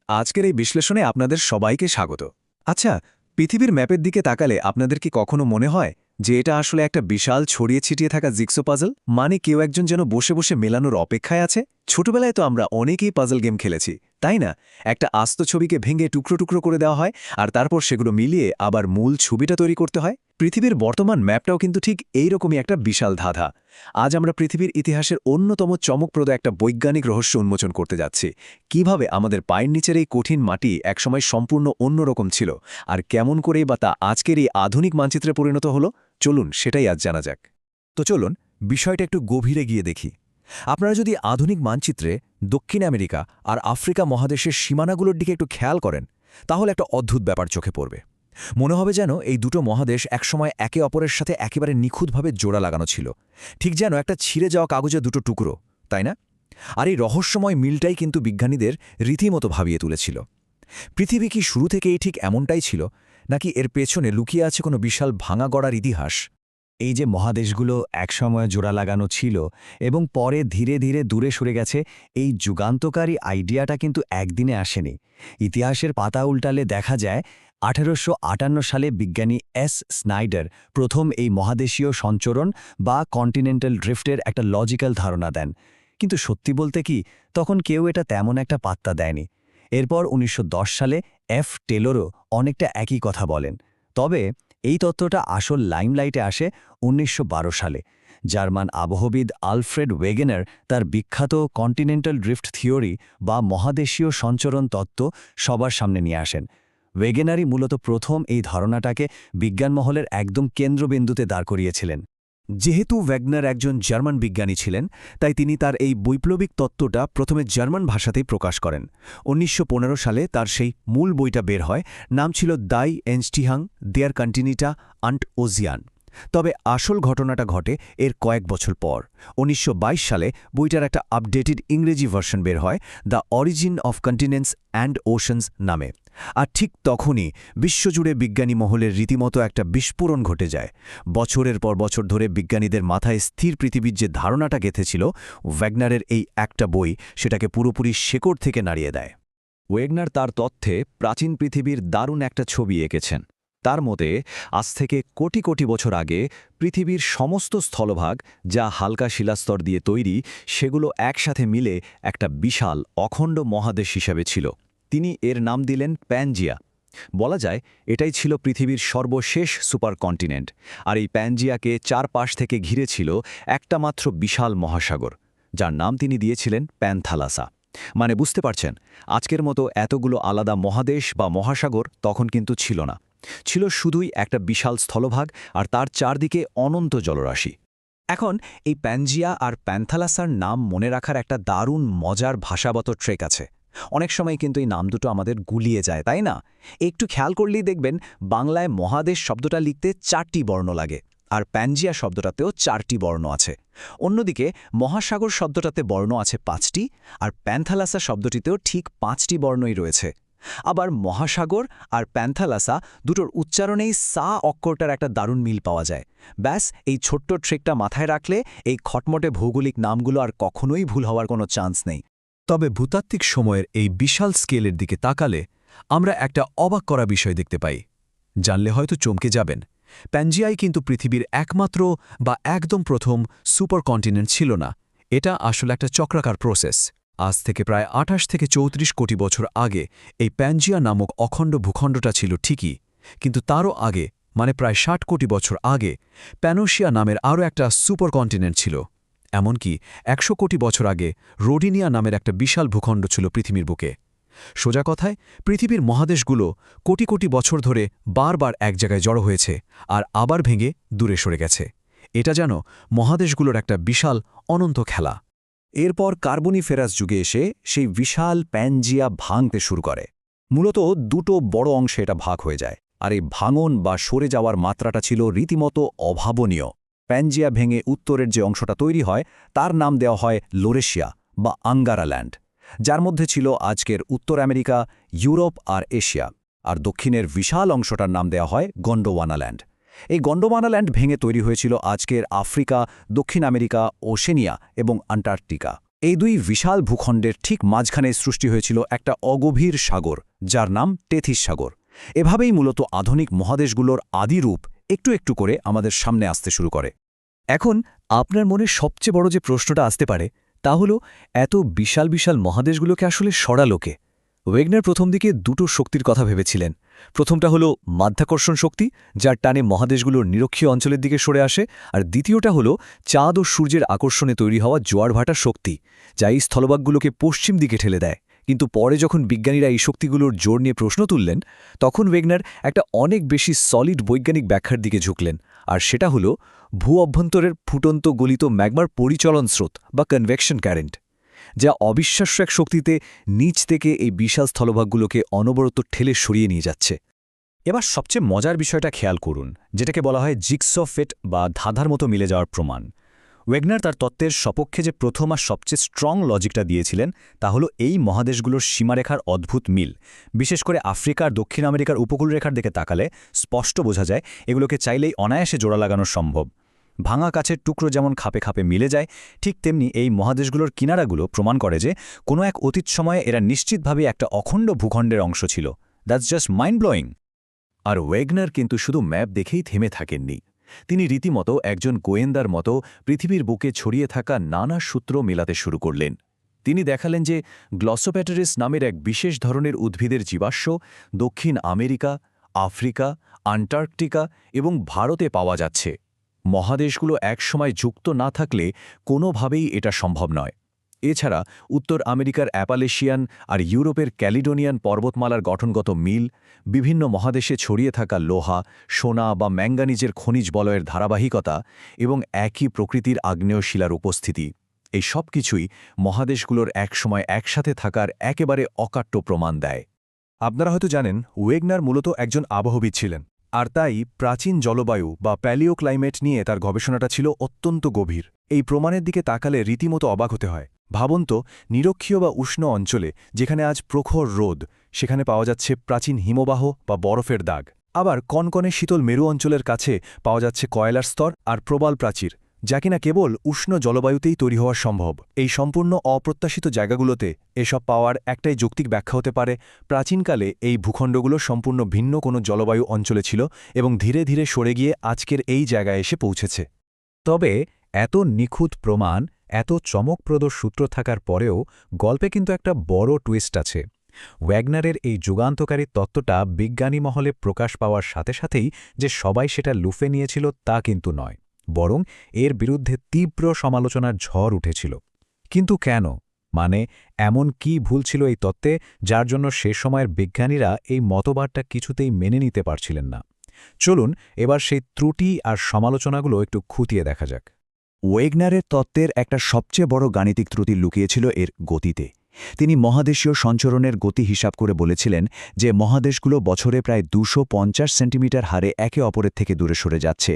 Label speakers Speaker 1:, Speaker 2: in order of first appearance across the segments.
Speaker 1: আজকের এই বিশ্লেষণে আপনাদের সবাইকে স্বাগত। আচ্ছা, পৃথিবীর ম্যাপের দিকে তাকালে আপনাদের কি কখনো মনে হয় যে এটা আসলে একটা বিশাল ছড়িয়ে ছিটিয়ে থাকা জিগসো পাজল? মানে কেউ একজন যেন বসে বসে মেলানোর অপেক্ষায় আছে? ছোটবেলায় তো আমরা অনেকেই পাজল গেম খেলেছি, তাই না? একটা আস্ত ছবিকে ভেঙে টুকরো টুকরো করে দেওয়া হয়, আর তারপর সেগুলো মিলিয়ে আবার মূল ছবিটা তৈরি করতে হয়। পৃথিবীর বর্তমান ম্যাপটাও কিন্তু ঠিক এইরকমই একটা বিশাল ধাঁধা। আজ আমরা পৃথিবীর ইতিহাসের অন্যতম চমকপ্রদ একটা বৈজ্ঞানিক রহস্য উন্মোচন করতে যাচ্ছি। কিভাবে আমাদের পায়ের নিচের এই কঠিন মাটি একসময় সম্পূর্ণ অন্যরকম ছিল, আর কেমন করেই বা তা আজকের এই আধুনিক মানচিত্রে পরিণত হলো, চলুন সেটাই আজ জানা যাক।
Speaker 2: তো চলুন বিষয়টা একটু গভীরে গিয়ে দেখি। আপনারা যদি আধুনিক মানচিত্রে দক্ষিণ আমেরিকা আর আফ্রিকা মহাদেশের সীমানাগুলোর দিকে একটু খেয়াল করেন, তাহলে একটা অদ্ভুত ব্যাপার চোখে পড়বে। মনে হবে যেন এই দুটো মহাদেশ একসময় একে অপরের সাথে একেবারে নিখুঁতভাবে জোড়া লাগানো ছিল, ঠিক যেন একটা ছিঁড়ে যাওয়া কাগজে দুটো টুকরো, তাই না? আর এই রহস্যময় মিলটাই কিন্তু বিজ্ঞানীদের রীতিমতো ভাবিয়ে তুলেছিল। পৃথিবী কি শুরু থেকেই ঠিক এমনটাই ছিল, নাকি এর পেছনে লুকিয়ে আছে কোনো বিশাল ভাঙা গড়ার ইতিহাস? এই যে মহাদেশগুলো একসময় জোড়া লাগানো ছিল এবং পরে ধীরে ধীরে দূরে সরে গেছে, এই যুগান্তকারী আইডিয়াটা কিন্তু একদিনে আসেনি। ইতিহাসের পাতা উল্টালে দেখা যায় 1858 সালে বিজ্ঞানী এস স্নাইডার প্রথম এই মহাদেশীয় সঞ্চরণ বা কন্টিনেন্টাল ড্রিফটের একটা লজিক্যাল ধারণা দেন। কিন্তু সত্যি বলতে কি, তখন কেউ এটা তেমন একটা পাত্তা দেয়নি। এরপর 1910 সালে এফ টেলরও অনেকটা একই কথা বলেন। তবে এই তত্ত্বটা আসল লাইমলাইটে আসে 1912 সালে। জার্মান আবহবিদ আলফ্রেড ওয়েগেনার তার বিখ্যাত কন্টিনেন্টাল ড্রিফট থিওরি বা মহাদেশীয় সঞ্চরণ তত্ত্ব সবার সামনে নিয়ে আসেন। ওয়েগেনারই মূলত প্রথম এই ধারণাটাকে বিজ্ঞানমহলের একদম কেন্দ্রবিন্দুতে দাঁড় করিয়েছিলেন। যেহেতু ওয়েগনার একজন জার্মান বিজ্ঞানী ছিলেন, তাই তিনি তার এই বৈপ্লবিক তত্ত্বটা প্রথমে জার্মান ভাষাতেই প্রকাশ করেন। 1915 সালে তার সেই মূল বইটা বের হয়, নাম ছিল দাই এনস্টিহাং দেয়ার কন্টিনিটা আন্ট ওজিয়ান। তবে আসল ঘটনাটা ঘটে এর কয়েক বছর পর। 1922 সালে বইটার একটা আপডেটেড ইংরেজি ভার্সন বের হয়, the origin of continents and oceans নামে। আর ঠিক তখনই বিশ্বজুড়ে বিজ্ঞানী মহলের রীতিমতো একটা বিস্ফোরণ ঘটে যায়। বছরের পর বছর ধরে বিজ্ঞানীদের মাথায় স্থির পৃথিবীর যে ধারণাটা গেঁথেছিল, ওয়েগনারের এই একটা বই সেটাকে পুরোপুরি শেকড় থেকে নাড়িয়ে দেয়।
Speaker 1: ওয়েগনার তার তথ্যে প্রাচীন পৃথিবীর দারুণ একটা ছবি এঁকেছেন। তার মতে আজ থেকে কোটি কোটি বছর আগে পৃথিবীর সমস্ত স্থলভাগ, যা হালকা শিলাস্তর দিয়ে তৈরি, সেগুলো একসাথে মিলে একটা বিশাল অখণ্ড মহাদেশ হিসাবে ছিল। তিনি এর নাম দিলেন প্যানজিয়া। বলা যায় এটাই ছিল পৃথিবীর সর্বশেষ সুপার কন্টিনেন্ট, আর এই প্যানজিয়াকে চারপাশ থেকে ঘিরে ছিল একটা মাত্র বিশাল মহাসাগর, যার নাম তিনি দিয়েছিলেন প্যানথালাসা। মানে বুঝতে পারছেন, আজকের মতো এতগুলো আলাদা মহাদেশ বা মহাসাগর তখন কিন্তু ছিল না। ছিল শুধুই একটা বিশাল স্থলভাগ আর তার চারদিকে অনন্ত জলরাশি। এখন এই প্যানজিয়া আর প্যানথালাসার নাম মনে রাখার একটা দারুণ মজার ভাষাগত ট্রেক আছে। অনেক সময় কিন্তু এই নাম দুটো আমাদের গুলিয়ে যায়, তাই না? একটু খেয়াল করলেই দেখবেন বাংলায় মহাদেশ শব্দটা লিখতে 4টি বর্ণ লাগে, আর প্যানজিয়া শব্দটাতেও 4টি বর্ণ আছে। অন্যদিকে মহাসাগর শব্দটাতে বর্ণ আছে 5টি, আর প্যানথালাসা শব্দটিতেও ঠিক 5টি বর্ণই রয়েছে। আবার মহাসাগর আর প্যানথালাসা দুটোর উচ্চারণেই সা অক্ষরটার একটা দারুণ মিল পাওয়া যায়। ব্যাস, এই ছোট্ট ট্রেকটা মাথায় রাখলে এই খটমটে ভৌগোলিক নামগুলো আর কখনোই ভুল হওয়ার কোনো চান্স নেই।
Speaker 2: তবে ভূতাত্ত্বিক সময়ের এই বিশাল স্কেলের দিকে তাকালে আমরা একটা অবাক করা বিষয় দেখতে পাই। জানলে হয়তো চমকে যাবেন। প্যানজিয়াই কিন্তু পৃথিবীর একমাত্র বা একদম প্রথম সুপার কন্টিনেন্ট ছিল না। এটা আসলে একটা চক্রাকার প্রসেস। আজ থেকে প্রায় 28 থেকে 34 কোটি বছর আগে এই প্যানজিয়া নামক অখণ্ড ভূখণ্ডটা ছিল ঠিকই, কিন্তু তারও আগে, মানে প্রায় 60 কোটি বছর আগে, প্যানোসিয়া নামের আরও একটা সুপার কন্টিনেন্ট ছিল। এমনকি 100 কোটি বছর আগে রোডিনিয়া নামের একটা বিশাল ভূখণ্ড ছিল পৃথিবীর বুকে। সোজা কথায়, পৃথিবীর মহাদেশগুলো কোটি কোটি বছর ধরে বারবার এক জায়গায় জড়ো হয়েছে আর আবার ভেঙে দূরে সরে গেছে। এটা যেন মহাদেশগুলোর একটা বিশাল অনন্ত খেলা।
Speaker 1: এরপর কার্বনিফেরাস যুগে এসে সেই বিশাল প্যানজিয়া ভাঙতে শুরু করে। মূলত দুটো বড় অংশে এটা ভাগ হয়ে যায়, আর এই ভাঙন বা সরে যাওয়ার মাত্রাটা ছিল রীতিমতো অভাবনীয়। প্যানজিয়া ভেঙে উত্তরের যে অংশটা তৈরি হয় তার নাম দেওয়া হয় লোরেশিয়া বা আঙ্গারাল্যান্ড, যার মধ্যে ছিল আজকের উত্তর আমেরিকা, ইউরোপ আর এশিয়া। আর দক্ষিণের বিশাল অংশটার নাম দেওয়া হয় গন্ডোয়ানাল্যান্ড। এই গন্ডোয়ানাল্যান্ড ভেঙে তৈরি হয়েছিল আজকের আফ্রিকা, দক্ষিণ আমেরিকা, ওশেনিয়া এবং আন্টার্কটিকা।
Speaker 2: এই দুই বিশাল ভূখণ্ডের ঠিক মাঝখানে সৃষ্টি হয়েছিল একটা অগভীর সাগর, যার নাম টেথিস সাগর। এভাবেই মূলত আধুনিক মহাদেশগুলোর আদি রূপ একটু একটু করে আমাদের সামনে আসতে শুরু করে। এখন আপনার মনে সবচেয়ে বড় যে প্রশ্নটা আসতে পারে তা হলো, এত বিশাল বিশাল মহাদেশগুলোকে আসলে সরালো কে? ওয়েগনার প্রথম দিকে দুটো শক্তির কথা ভেবেছিলেন। প্রথমটা হলো মাধ্যাকর্ষণ শক্তি, যার টানে মহাদেশগুলোর নিরক্ষীয় অঞ্চলের দিকে সরে আসে, আর দ্বিতীয়টা হলো চাঁদ ও সূর্যের আকর্ষণে তৈরি হওয়া জোয়ারভাটার শক্তি, যা এই স্থলভাগগুলোকে পশ্চিম দিকে ঠেলে দেয়। কিন্তু পরে যখন বিজ্ঞানীরা এই শক্তিগুলোর জোর নিয়ে প্রশ্ন তুললেন, তখন ওয়েগনার একটা অনেক বেশি সলিড বৈজ্ঞানিক ব্যাখ্যার দিকে ঝুঁকলেন, আর সেটা হলো ভূ অভ্যন্তরের ফুটন্ত গলিত ম্যাগমার পরিচলন স্রোত বা কনভেকশন কারেন্ট, যা অবিশ্বাস্য এক শক্তিতে নিচ থেকে এই বিশাল স্থলভাগগুলোকে অনবরত ঠেলে সরিয়ে নিয়ে যাচ্ছে। এবার সবচেয়ে মজার বিষয়টা খেয়াল করুন, যেটাকে বলা হয় জিগস ফিট বা ধাঁধার মতো মিলে যাওয়ার প্রমাণ। ওয়েগনার তার তত্ত্বের সপক্ষে যে প্রথম আর সবচেয়ে স্ট্রং লজিকটা দিয়েছিলেন তা হলো এই মহাদেশগুলোর সীমারেখার অদ্ভুত মিল। বিশেষ করে আফ্রিকা আর দক্ষিণ আমেরিকার উপকূলরেখার দিকে তাকালে স্পষ্ট বোঝা যায় এগুলোকে চাইলেই অনায়াসে জোড়া লাগানো সম্ভব। ভাঙা কাছের টুকরো যেমন খাপে খাপে মিলে যায়, ঠিক তেমনি এই মহাদেশগুলোর কিনারাগুলো প্রমাণ করে যে কোনো এক অতীত সময়ে এরা নিশ্চিতভাবে একটা অখণ্ড ভূখণ্ডের অংশ ছিল। That's just mind blowing. আর ওয়েগনার কিন্তু শুধু ম্যাপ দেখেই থেমে থাকেননি। তিনি রীতিমতো একজন গোয়েন্দার মতো পৃথিবীর বুকে ছড়িয়ে থাকা নানা সূত্র মেলাতে শুরু করলেন। তিনি দেখালেন যে গ্লসোপ্যাটেরিস নামের এক বিশেষ ধরনের উদ্ভিদের জীবাশ্ম দক্ষিণ আমেরিকা, আফ্রিকা, আন্টার্কটিকা এবং ভারতে পাওয়া যাচ্ছে। মহাদেশগুলো একসময় যুক্ত না থাকলে কোনোভাবেই এটা সম্ভব নয়। এছাড়া উত্তর আমেরিকার অ্যাপালেশিয়ান আর ইউরোপের ক্যালিডোনিয়ান পর্বতমালার গঠনগত মিল, বিভিন্ন মহাদেশে ছড়িয়ে থাকা লোহা, সোনা বা ম্যাঙ্গানিজের খনিজ বলয়ের ধারাবাহিকতা এবং একই প্রকৃতির আগ্নেয় শিলার উপস্থিতি, এই সব কিছুই মহাদেশগুলোর একসময় একসাথে থাকার একেবারে অকাট্য প্রমাণ দেয়। আপনারা হয়তো জানেন, ওয়েগনার মূলত একজন আবহবিদ ছিলেন, আর তাই প্রাচীন জলবায়ু বা প্যালিও ক্লাইমেট নিয়ে তার গবেষণাটা ছিল অত্যন্ত গভীর। এই প্রমাণের দিকে তাকালে রীতিমতো অবাক হতে হয়। ভাবুন তো, নিরক্ষীয় বা উষ্ণ অঞ্চলে যেখানে আজ প্রখর রোদ, সেখানে পাওয়া যাচ্ছে প্রাচীন হিমবাহ বা বরফের দাগ। আবার কনকনে শীতল মেরু অঞ্চলের কাছে পাওয়া যাচ্ছে কয়লার স্তর আর প্রবাল প্রাচীর, যা কিনা কেবল উষ্ণ জলবায়ুতেই তৈরি হওয়া সম্ভব। এই সম্পূর্ণ অপ্রত্যাশিত জায়গাগুলোতে এসব পাওয়ার একটাই যৌক্তিক ব্যাখ্যা হতে পারে, প্রাচীনকালে এই ভূখণ্ডগুলো সম্পূর্ণ ভিন্ন কোনো জলবায়ু অঞ্চলে ছিল এবং ধীরে ধীরে সরে গিয়ে আজকের এই জায়গায় এসে পৌঁছেছে। তবে এত নিখুঁত প্রমাণ, এত চমকপ্রদ সূত্র থাকার পরেও গল্পে কিন্তু একটা বড় টুইস্ট আছে। ওয়াগনারের এই যুগান্তকারী তত্ত্বটা বিজ্ঞানী মহলে প্রকাশ পাওয়ার সাথে সাথেই যে সবাই সেটা লুফে নিয়েছিল তা কিন্তু নয়, বরং এর বিরুদ্ধে তীব্র সমালোচনার ঝড় উঠেছিল। কিন্তু কেন? মানে এমন কি ভুল ছিল এই তত্ত্বে, যার জন্য সে সময়ের বিজ্ঞানীরা এই মতবাদটা কিছুতেই মেনে নিতে পারছিলেন না? চলুন এবার সেই ত্রুটি আর সমালোচনাগুলো একটু খুঁটিয়ে দেখা যাক। ওয়েগনারের তত্ত্বের একটা সবচেয়ে বড় গাণিতিক ত্রুটি লুকিয়েছিল এর গতিতে। তিনি মহাদেশীয় সঞ্চরণের গতি হিসাব করে বলেছিলেন যে মহাদেশগুলো বছরে প্রায় 250 সেন্টিমিটার হারে একে অপরের থেকে দূরে সরে যাচ্ছে,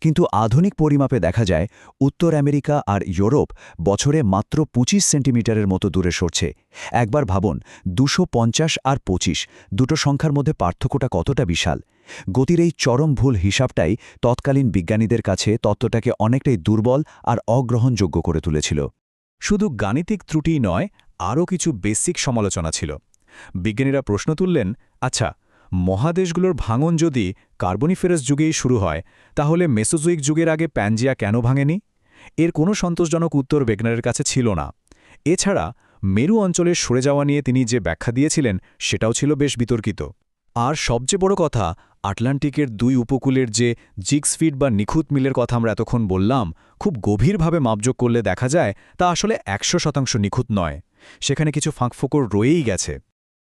Speaker 2: কিন্তু আধুনিক পরিমাপে দেখা যায় উত্তর আমেরিকা আর ইউরোপ বছরে মাত্র 25 সেন্টিমিটারের মতো দূরে সরছে। একবার ভাবুন, 250 আর 25 দুটো সংখ্যার মধ্যে পার্থক্যটা কতটা বিশাল। গতির এই চরম ভুল হিসাবটাই তৎকালীন বিজ্ঞানীদের কাছে তত্ত্বটাকে অনেকটাই দুর্বল আর অগ্রহণযোগ্য করে তুলেছিল। শুধু গাণিতিক ত্রুটিই নয়, আরও কিছু বেসিক সমালোচনা ছিল। বিজ্ঞানীরা প্রশ্ন তুললেন, আচ্ছা, মহাদেশগুলোর ভাঙন যদি কার্বনিফেরাস যুগেই শুরু হয়, তাহলে মেসোজোইক যুগের আগে প্যানজিয়া কেন ভাঙেনি? এর কোনো সন্তোষজনক উত্তর ওয়েগনারের কাছে ছিল না। এছাড়া মেরু অঞ্চলের সরে যাওয়া নিয়ে তিনি যে ব্যাখ্যা দিয়েছিলেন সেটাও ছিল বেশ বিতর্কিত। আর সবচেয়ে বড় কথা, আটলান্টিকের দুই উপকূলের যে জিগস ফিট বা নিখুঁত মিলের কথা আমরা এতক্ষণ বললাম, খুব গভীরভাবে মাপযোগ করলে দেখা যায় তা আসলে 100% নিখুঁত নয়। সেখানে কিছু ফাঁকফোকর রয়েই গেছে।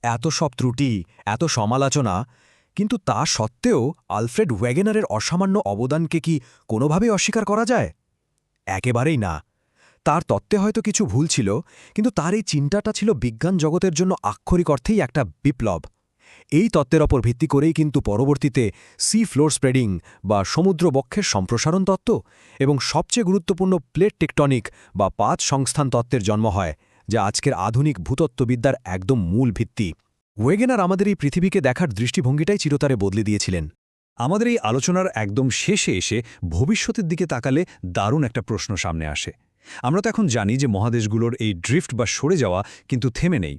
Speaker 2: এত সব ত্রুটি, এত সমালোচনা, কিন্তু তা সত্ত্বেও আলফ্রেড ওয়েগনারের অসামান্য অবদানকে কি কোনোভাবেই অস্বীকার করা যায়? একেবারেই না। তার তত্ত্বে হয়তো কিছু ভুল ছিল, কিন্তু তার এই চিন্তাটা ছিল বিজ্ঞান জগতের জন্য আক্ষরিক অর্থেই একটা বিপ্লব। এই তত্ত্বের ওপর ভিত্তি করেই কিন্তু পরবর্তীতে সি ফ্লোর স্প্রেডিং বা সমুদ্র বক্ষের সম্প্রসারণ তত্ত্ব এবং সবচেয়ে গুরুত্বপূর্ণ প্লেট টেকটনিক বা পাত সংস্থান তত্ত্বের জন্ম হয়, যা আজকের আধুনিক ভূতত্ত্ববিদ্যার একদম মূল ভিত্তি। ওয়েগনার আমাদের এই পৃথিবীকে দেখার দৃষ্টিভঙ্গিটাই চিরতরে বদলে দিয়েছিলেন। আমাদের এই আলোচনার একদম শেষে এসে ভবিষ্যতের দিকে তাকালে দারুণ একটা প্রশ্ন সামনে আসে।
Speaker 3: আমরা তো এখন জানি যে মহাদেশগুলোর এই ড্রিফট বা সরে যাওয়া কিন্তু থেমে নেই।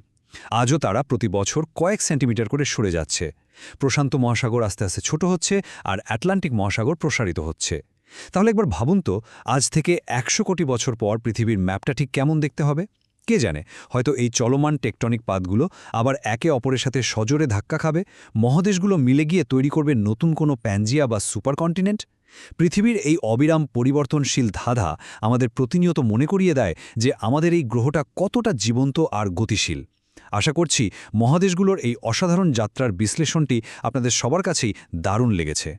Speaker 3: আজও তারা প্রতি বছর কয়েক সেন্টিমিটার করে সরে যাচ্ছে। প্রশান্ত মহাসাগর আস্তে আস্তে ছোট হচ্ছে আর আটলান্টিক মহাসাগর প্রসারিত হচ্ছে। তাহলে একবার ভাবুন তো, আজ থেকে 100 কোটি বছর পর পৃথিবীর ম্যাপটা ঠিক কেমন দেখতে হবে? কে জানে, হয়তো এই চলমান টেকটনিক পাতগুলো আবার একে অপরের সাথে সজোরে ধাক্কা খাবে, মহাদেশগুলো মিলে গিয়ে তৈরি করবে নতুন কোনো প্যানজিয়া বা সুপার কন্টিনেন্ট। পৃথিবীর এই অবিরাম পরিবর্তনশীল ধাঁধা আমাদের প্রতিনিয়ত মনে করিয়ে দেয় যে আমাদের এই গ্রহটা কতটা জীবন্ত আর গতিশীল। আশা করছি মহাদেশগুলোর এই অসাধারণ যাত্রার বিশ্লেষণটি আপনাদের সবার কাছেই দারুণ লেগেছে।